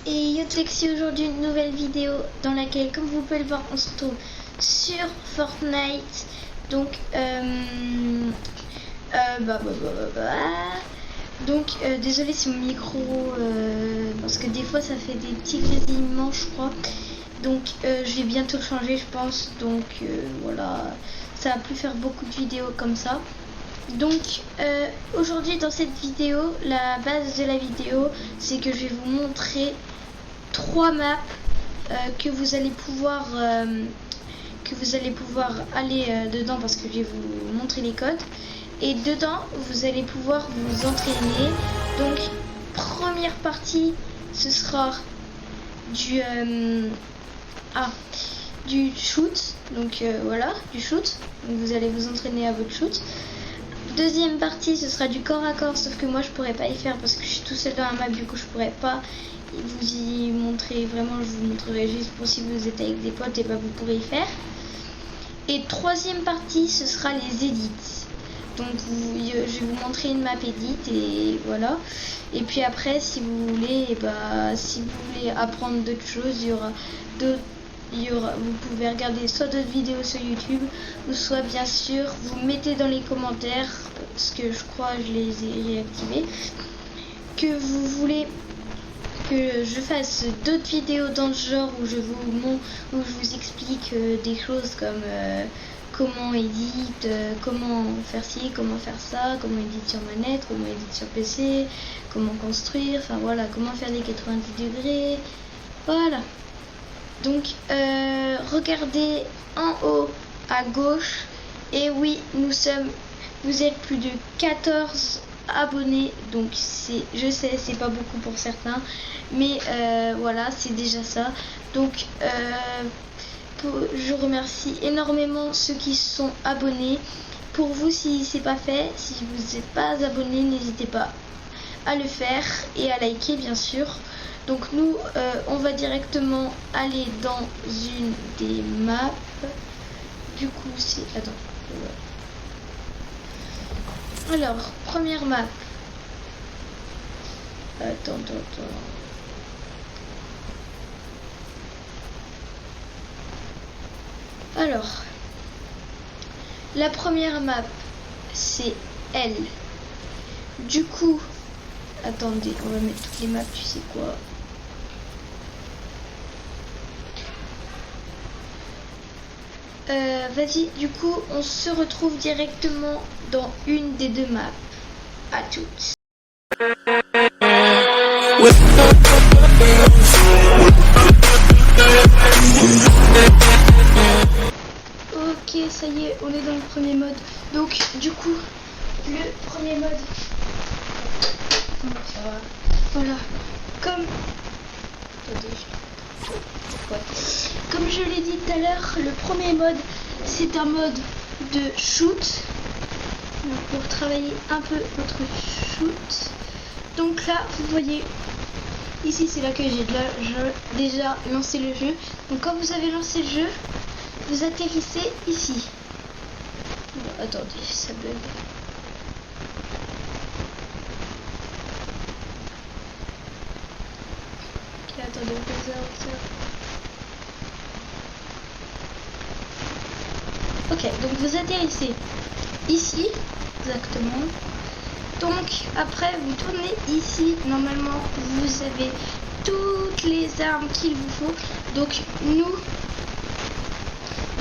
Et Yotlexi, aujourd'hui une nouvelle vidéo dans laquelle, comme vous pouvez le voir, on se retrouve sur Fortnite. Donc, désolé si mon micro, parce que des fois ça fait des petits grésillements, je crois. Donc, je vais bientôt le changer, je pense. Donc, voilà, ça va plus faire beaucoup de vidéos comme ça. Donc aujourd'hui dans cette vidéo, la base de la vidéo, c'est que je vais vous montrer 3 maps que vous allez pouvoir aller dedans, parce que je vais vous montrer les codes. Et dedans, vous allez pouvoir vous entraîner. Donc première partie, ce sera du shoot. Donc voilà, du shoot. Donc vous allez vous entraîner à votre shoot. Deuxième partie, ce sera du corps à corps, sauf que moi je pourrais pas y faire parce que je suis tout seul dans la map, du coup je pourrais pas vous y montrer. Vraiment, je vous montrerai juste pour si vous êtes avec des potes, et bah vous pourrez y faire. Et troisième partie, ce sera les edits. Donc je vais vous montrer une map edit et voilà. Et puis après, si vous voulez, si vous voulez apprendre d'autres choses, il y aura d'autres. Vous pouvez regarder soit d'autres vidéos sur YouTube, ou soit bien sûr vous mettez dans les commentaires, parce que je crois que je les ai réactivés, que vous voulez que je fasse d'autres vidéos dans ce genre où je vous explique des choses comme comment édite, comment faire ci, comment faire ça, comment édite sur manette, comment édite sur PC, comment construire, enfin voilà, comment faire des 90 degrés, voilà. Donc regardez en haut à gauche, et oui, vous êtes plus de 14 abonnés, donc je sais, c'est pas beaucoup pour certains, mais voilà, c'est déjà ça. Donc je remercie énormément ceux qui sont abonnés. Pour vous, si c'est pas fait, si vous n'êtes pas abonné, n'hésitez pas à le faire et à liker, bien sûr. Donc nous, on va directement aller dans une des maps. Du coup, c'est... Attends. Alors, première map. Attends. Alors, la première map, c'est elle. Du coup, attendez, on va mettre toutes les maps, tu sais quoi. Vas-y, du coup, on se retrouve directement dans une des deux maps. À toutes. Ok, ça y est, on est dans le premier mode. Donc, du coup, le premier mode. Ça va. Voilà. Comme je l'ai dit tout à l'heure, le premier mode, c'est un mode de shoot. Donc, pour travailler un peu votre shoot. Donc là, vous voyez, ici c'est là que j'ai déjà lancé le jeu. Donc quand vous avez lancé le jeu, vous atterrissez ici. Bon, attendez, ça bug. Ok, attendez, on peut ça. Ok, donc vous atterrissez ici, exactement. Donc après vous tournez ici, normalement vous avez toutes les armes qu'il vous faut. Donc nous,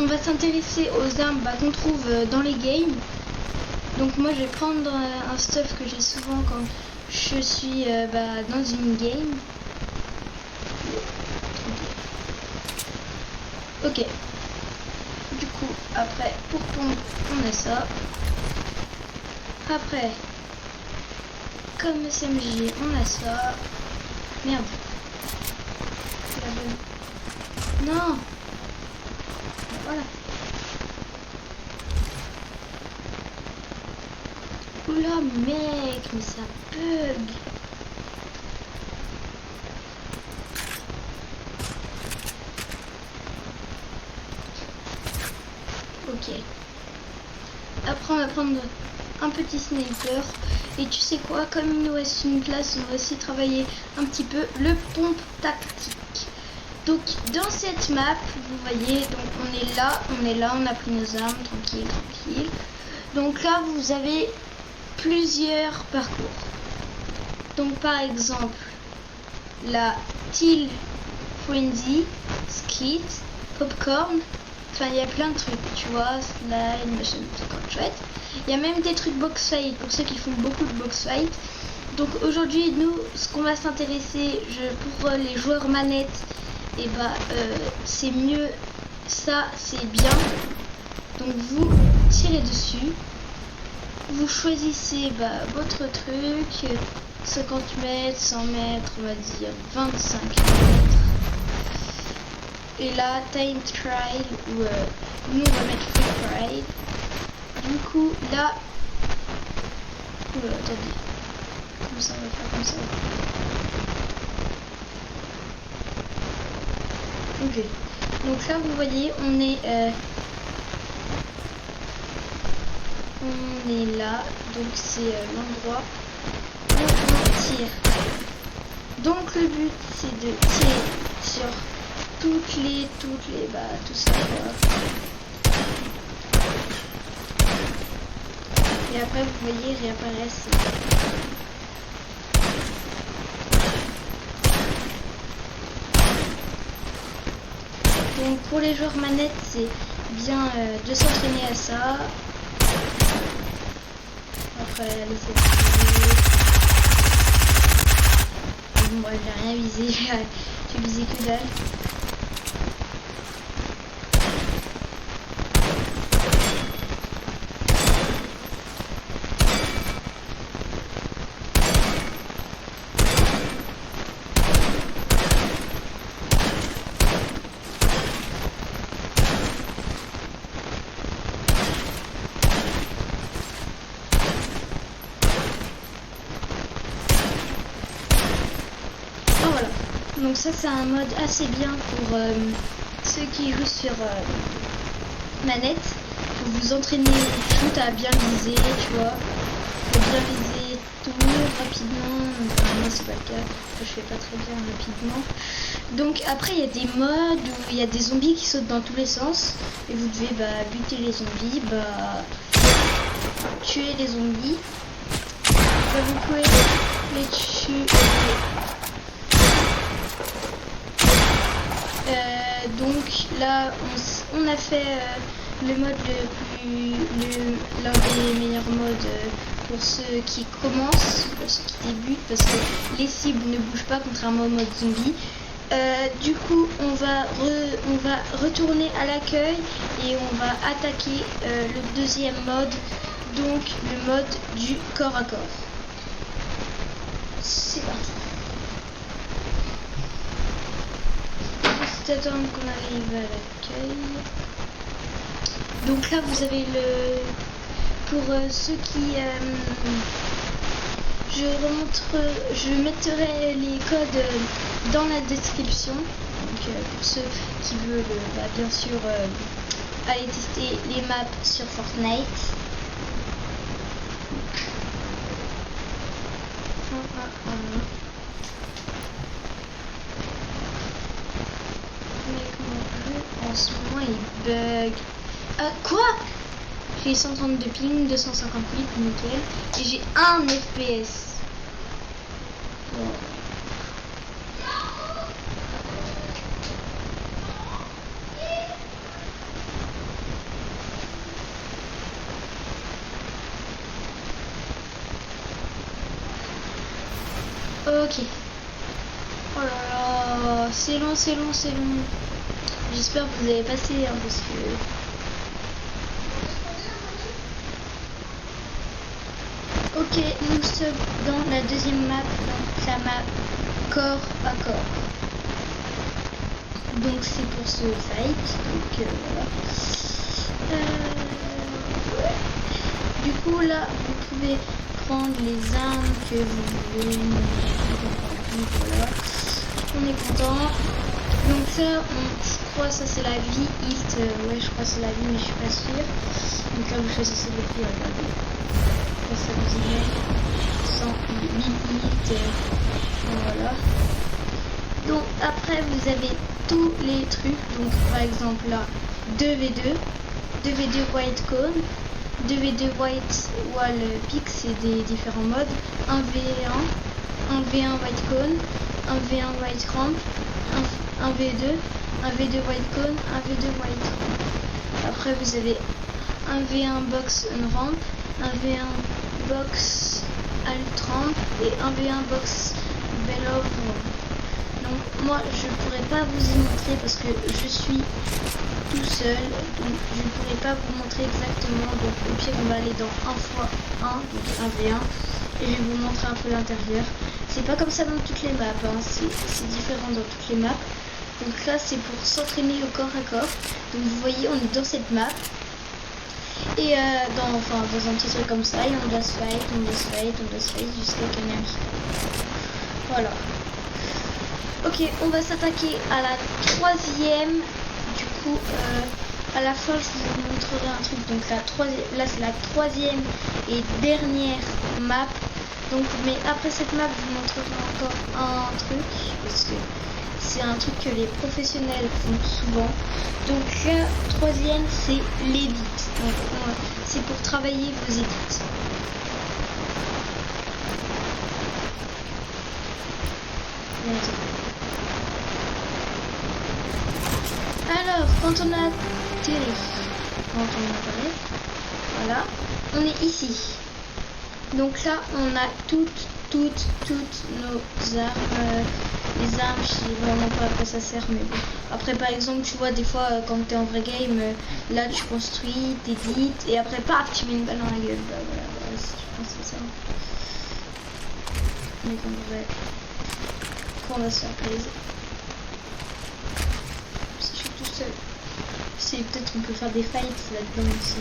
on va s'intéresser aux armes qu'on trouve dans les games. Donc moi je vais prendre un stuff que j'ai souvent quand je suis dans une game. Ok. Du coup, après, pour pompe, on a ça. Après, comme SMG, on a ça. Merde. Non. Voilà. Oula, mec, mais ça bug. Ok. Après on va prendre un petit sniper. Et tu sais quoi, comme il nous reste une classe, on va aussi travailler un petit peu le pompe tactique. Donc dans cette map, vous voyez, donc on est là, on a pris nos armes, tranquille. Donc là, vous avez plusieurs parcours. Donc par exemple, la Teal Frenzy, Skit, Popcorn, enfin il y a plein de trucs, tu vois, slide, machin, truc chouette. Il y a même des trucs box fight pour ceux qui font beaucoup de box fight. Donc aujourd'hui, nous, ce qu'on va s'intéresser, pour les joueurs manettes, et bah c'est mieux, ça c'est bien. Donc vous tirez dessus, vous choisissez votre truc, 50 mètres, 100 mètres, on va dire 25 mètres. Et là, time trial, ou nous on va mettre free trial. Du coup, là, attendez, comme ça on va faire comme ça. Ok, donc là vous voyez, on est là, donc c'est l'endroit où on tire. Donc le but c'est de tirer sur toutes les tout ça quoi. Et après vous voyez réapparaissent. Donc pour les joueurs manettes c'est bien de s'entraîner à ça. Après laisser bon, bref, j'ai rien visé, j'ai visé que dalle. Voilà, donc ça c'est un mode assez bien pour ceux qui jouent sur manette. Faut vous entraîner tout à bien viser, tu vois. Faut bien viser tout rapidement. Enfin, moi c'est pas le cas, je fais pas très bien rapidement. Donc après il y a des modes où il y a des zombies qui sautent dans tous les sens et vous devez buter les zombies, tuer les zombies. Vous pouvez les tuer. Donc là on a fait le mode l'un des meilleurs modes pour ceux qui commencent, pour ceux qui débutent, parce que les cibles ne bougent pas contrairement au mode zombie. Du coup on va retourner à l'accueil et on va attaquer le deuxième mode, donc le mode du corps à corps. C'est parti. Attendre qu'on arrive à l'accueil. Donc là vous avez pour ceux qui je mettrai les codes dans la description. Donc pour ceux qui veulent bien sûr aller tester les maps sur Fortnite. En ce moment il bug. Quoi? J'ai 132 ping, 258, nickel. Et j'ai 1 FPS. Bon. Ok. Oh là là, c'est long. J'espère que vous avez passé parce que... Ok, nous sommes dans la deuxième map, donc la map corps à corps. Donc c'est pour ce fight, donc voilà. Du coup là, vous pouvez prendre les armes que vous voulez. Voilà. On est content. Donc ça, je crois ça c'est la vie, hit, ouais je crois c'est la vie mais je suis pas sûre. Donc là vous choisissez le prix, regardez. ça vous met sans limite. Voilà. Donc après vous avez tous les trucs. Donc par exemple là 2v2 white cone, 2v2 white wall pick, c'est des différents modes, 1v1 white cone, 1v1 white ramp, 1v2 white cone, 1v2 white ramp. Après vous avez 1v1 box ramp, 1v1 box alt ramp et 1v1 box below ramp. Donc moi je pourrais pas vous y montrer parce que je suis tout seul, donc je ne pourrais pas vous montrer exactement. Donc au pire on va aller dans 1x1, donc 1v1, et je vais vous montrer un peu l'intérieur. C'est pas comme ça dans toutes les maps, hein. C'est différent dans toutes les maps. Donc là c'est pour s'entraîner au corps à corps. Donc vous voyez on est dans cette map. Et dans un petit truc comme ça, et on doit se fight jusqu'à gagner. Voilà. Ok, on va s'attaquer à la troisième. Du coup, à la fin, je vous montrerai un truc. Donc là, c'est la troisième et dernière map. Donc, mais après cette map, je vous montrerai encore un truc parce que c'est un truc que les professionnels font souvent. Donc la troisième, c'est l'edit. Donc c'est pour travailler vos edits. Alors, quand on a atterri, voilà, on est ici. Donc là, on a toutes nos armes. Les armes, je sais vraiment pas à quoi ça sert, mais bon. Après, par exemple, tu vois, des fois, quand t'es en vrai game, là, tu construis, t'édites, et après, paf, tu mets une balle dans la gueule. Bah voilà, si tu penses à ça. Mais comme vrai, qu'on va se faire plaisir. Si je suis tout seul. C'est peut-être qu'on peut faire des fights là-dedans aussi.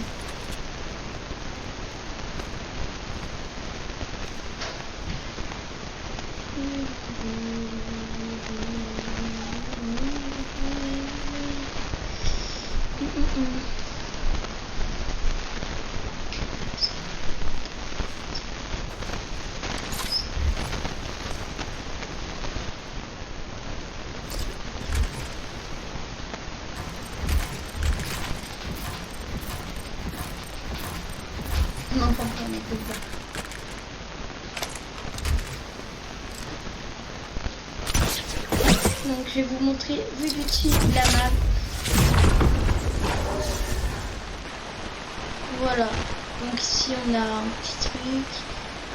Non, pas mais pas. Donc je vais vous montrer vu du dessus la map. Voilà. Donc ici on a un petit truc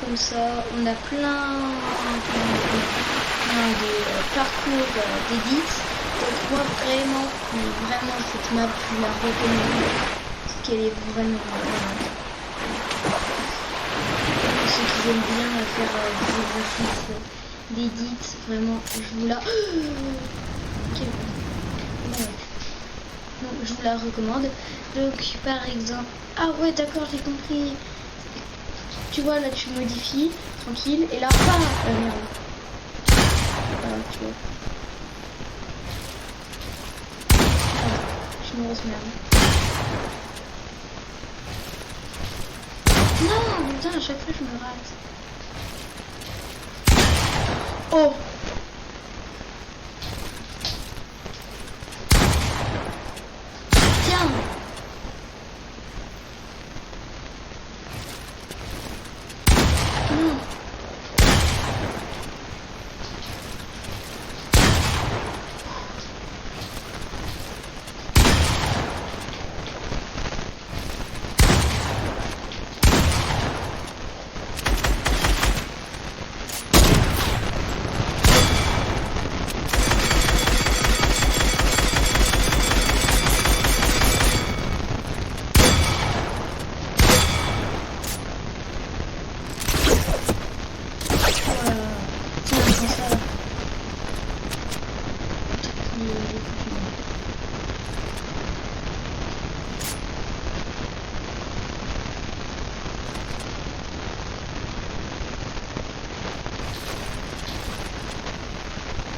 comme ça. On a plein de parcours d'édits. Donc moi vraiment cette map je la recommande parce qu'elle est vraiment ceux qui aiment bien faire des exercices d'édit, vraiment je vous la donc je vous la recommande. Donc par exemple, ah ouais d'accord j'ai compris, tu vois là tu modifies tranquille et là merde, voilà tu vois, je me grosse merde. Non putain à chaque fois je me rate. Oh tiens. Non.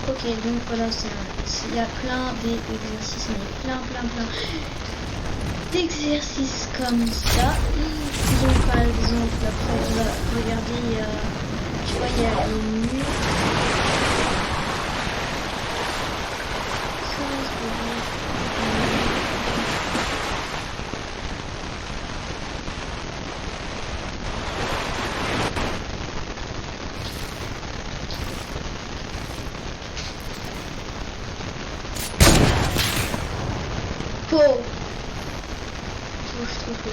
Ok, donc voilà, il y a plein d'exercices, mais plein. d'exercices comme ça. Donc par exemple, après on va regarder, tu vois, il y a les murs. Oh, je trouve cool.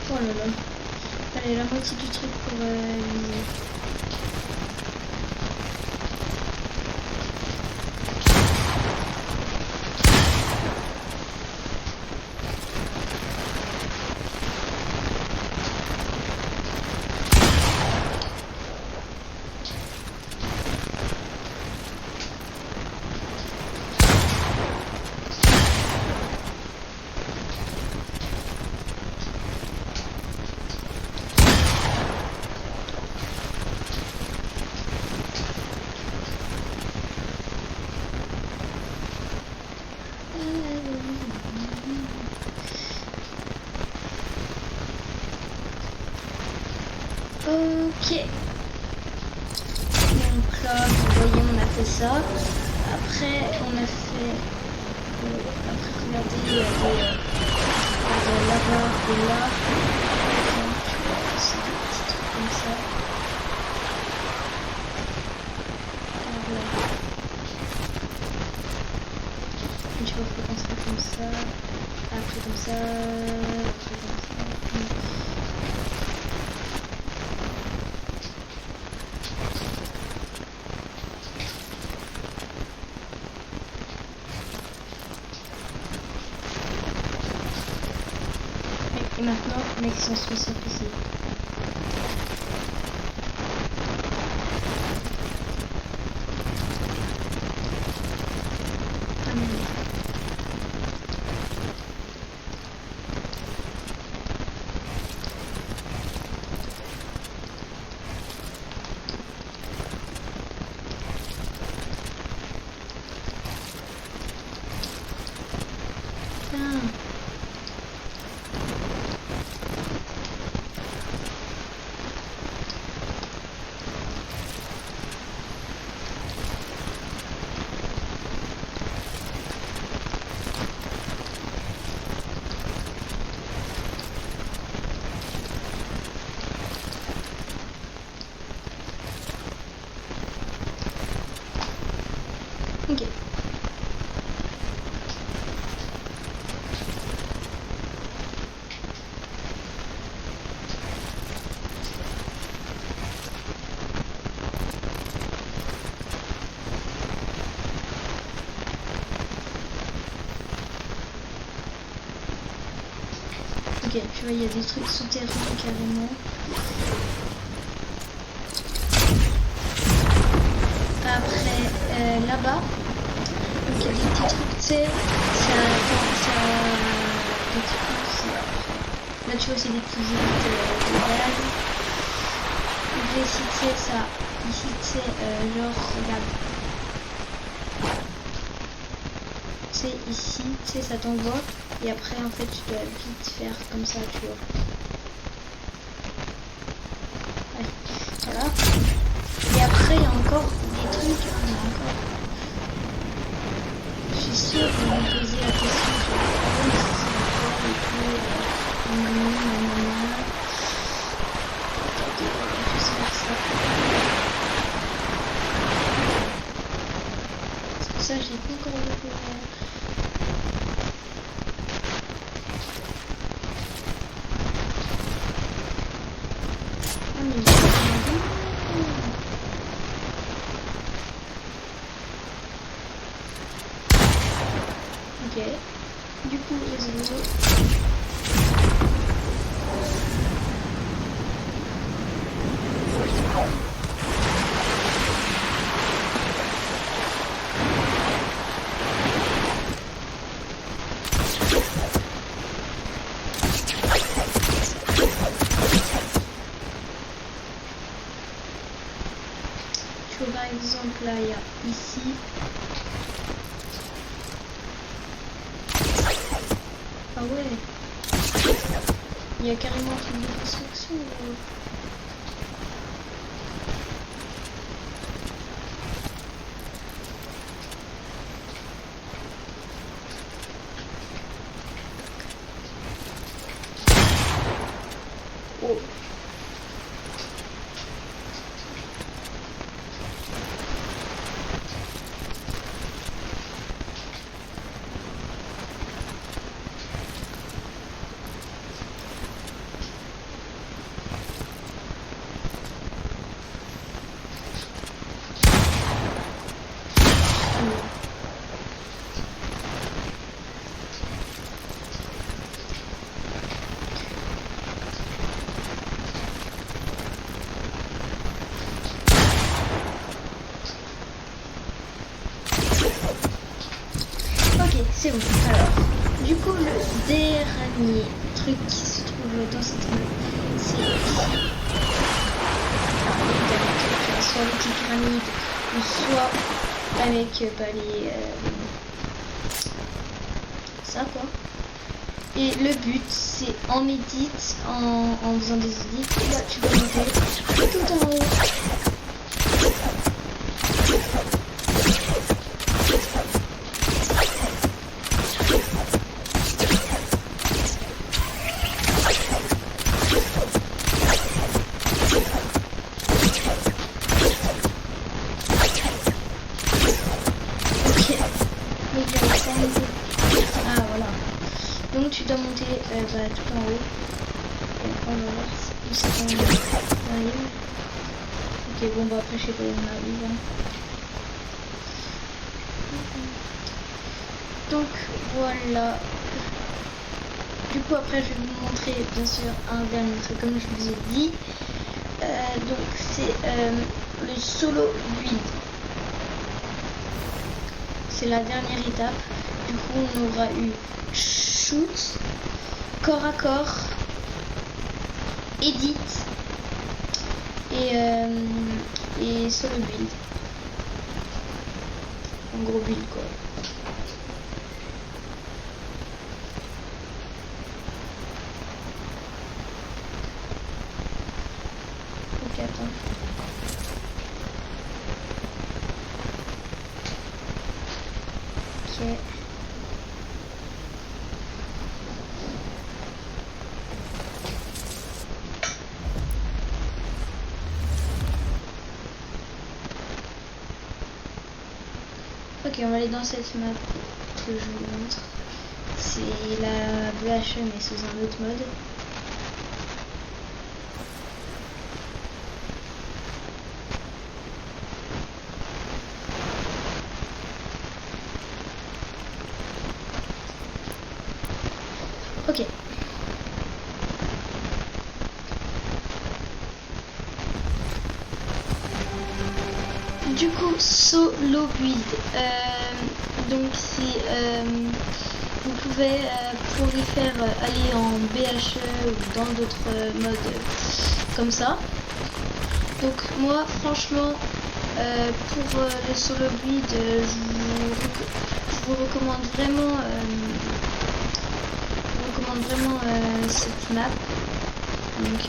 Oh là là. Allez, la moitié du truc pour éliminer. Ok. Donc là, vous voyez, on a fait ça. Après, on a fait... après, regardez, il y a des lava et là. Donc, c'est des petits trucs comme ça. Voilà. Tu vois, faut construire comme ça. Après, comme ça. Après, comme ça. Et maintenant, mec, si on se met sur ici. Ok. Ok, tu vois, il y a des trucs souterrains carrément. Après, là-bas, donc il y a des petits trucs, tu sais, là tu vois, c'est des petits élites de base. Donc ici, tu sais, ça, ici, tu sais, genre, regarde. Tu sais, ici, tu sais, ça t'envoie. Et après, en fait, tu dois vite faire comme ça, tu vois. Ouais, voilà. Et après, il y a encore des trucs. Je suis sûre que vous me posez la question sur le problème, si c'est encore et tout. Attendez, on va juste faire ça. C'est pour ça j'ai pas encore découvert. Ah mais ok. Du coup les oiseaux. Par exemple là il y a ici ah ouais il y a carrément un truc de construction oh. C'est bon. Alors, du coup, le dernier truc qui se trouve dans cette map, c'est soit les petites pyramides, ou soit avec les ça quoi. Et le but, c'est en edit, en faisant des edits, là tu vas monter tout en haut. Ah voilà. Donc tu dois monter tout en haut. Et on va voir si on arrive. Ok bon bah après je sais pas où on arrive. Hein. Donc voilà. Du coup après je vais vous montrer bien sûr un dernier truc comme je vous ai dit. Donc c'est le solo build. C'est la dernière étape. Du coup, on aura eu shoot, corps à corps, edit et solo build. En gros build quoi. Ok, attends. Ok. Ok, on va aller dans cette map que je vous montre. C'est la BHE mais sous un autre mode. Ok. Du coup, solo build. Donc c'est vous pourrez faire aller en BHE ou dans d'autres modes comme ça. Donc moi franchement pour le solo build je vous recommande vraiment cette map, donc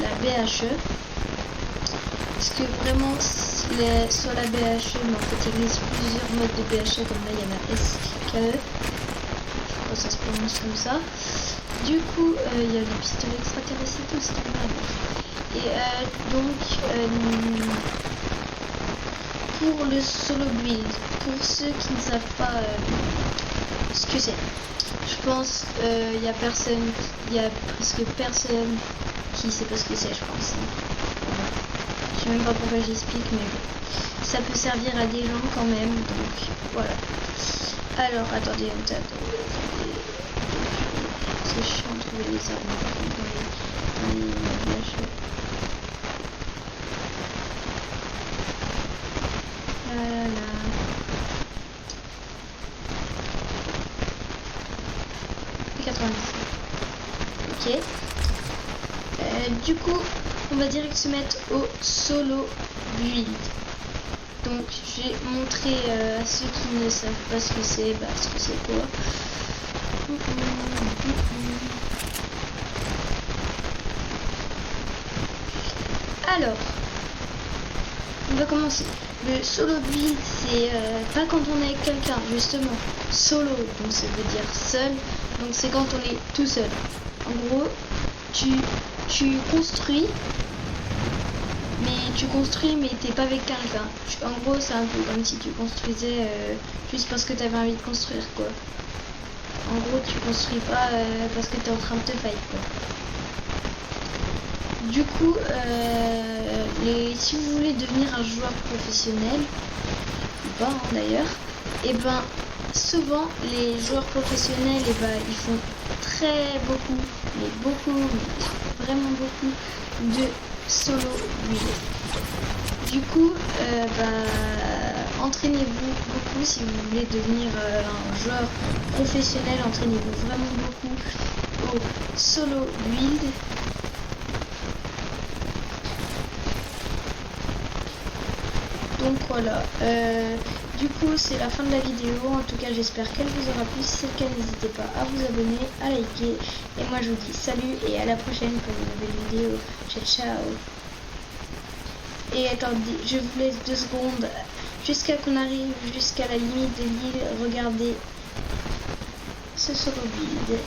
la BHE, parce que vraiment soit la BHE, mais en fait il existe plusieurs modes de BHE, comme là il y en a SKE, je crois que ça se prononce comme ça. Du coup il y a le pistolet extraterrestre et tout, c'est pas mal. Et donc pour le solo build, pour ceux qui ne savent pas ce que c'est, je pense il y a presque personne qui sait pas ce que c'est, je pense. Je sais même pas pourquoi j'explique, mais bon. Ça peut servir à des gens quand même, donc voilà. Alors, attendez, parce que je suis en train de trouver les armes dans les villages. Ok. Du coup, on va direct se mettre au solo build. Donc, je vais montrer à ceux qui ne savent pas ce que c'est, ce que c'est quoi. Alors, on va commencer. Le solo build, c'est pas quand on est avec quelqu'un, justement. Solo, donc ça veut dire seul. Donc c'est quand on est tout seul. En gros, tu construis, mais t'es pas avec quelqu'un. En gros, c'est un peu comme si tu construisais juste parce que t'avais envie de construire, quoi. En gros, tu construis pas parce que t'es en train de te fight, quoi. Du coup, si vous voulez devenir un joueur professionnel, ou pas d'ailleurs, et ben souvent les joueurs professionnels, ils font vraiment beaucoup de solo build. Du coup, entraînez-vous beaucoup si vous voulez devenir un joueur professionnel. Entraînez-vous vraiment beaucoup au solo build. Donc voilà, du coup c'est la fin de la vidéo. En tout cas j'espère qu'elle vous aura plu. Si c'est le cas, n'hésitez pas à vous abonner, à liker. Et moi je vous dis salut et à la prochaine pour une nouvelle vidéo. Ciao ciao. Et attendez, je vous laisse 2 secondes jusqu'à qu'on arrive jusqu'à la limite de l'île. Regardez ce solo build.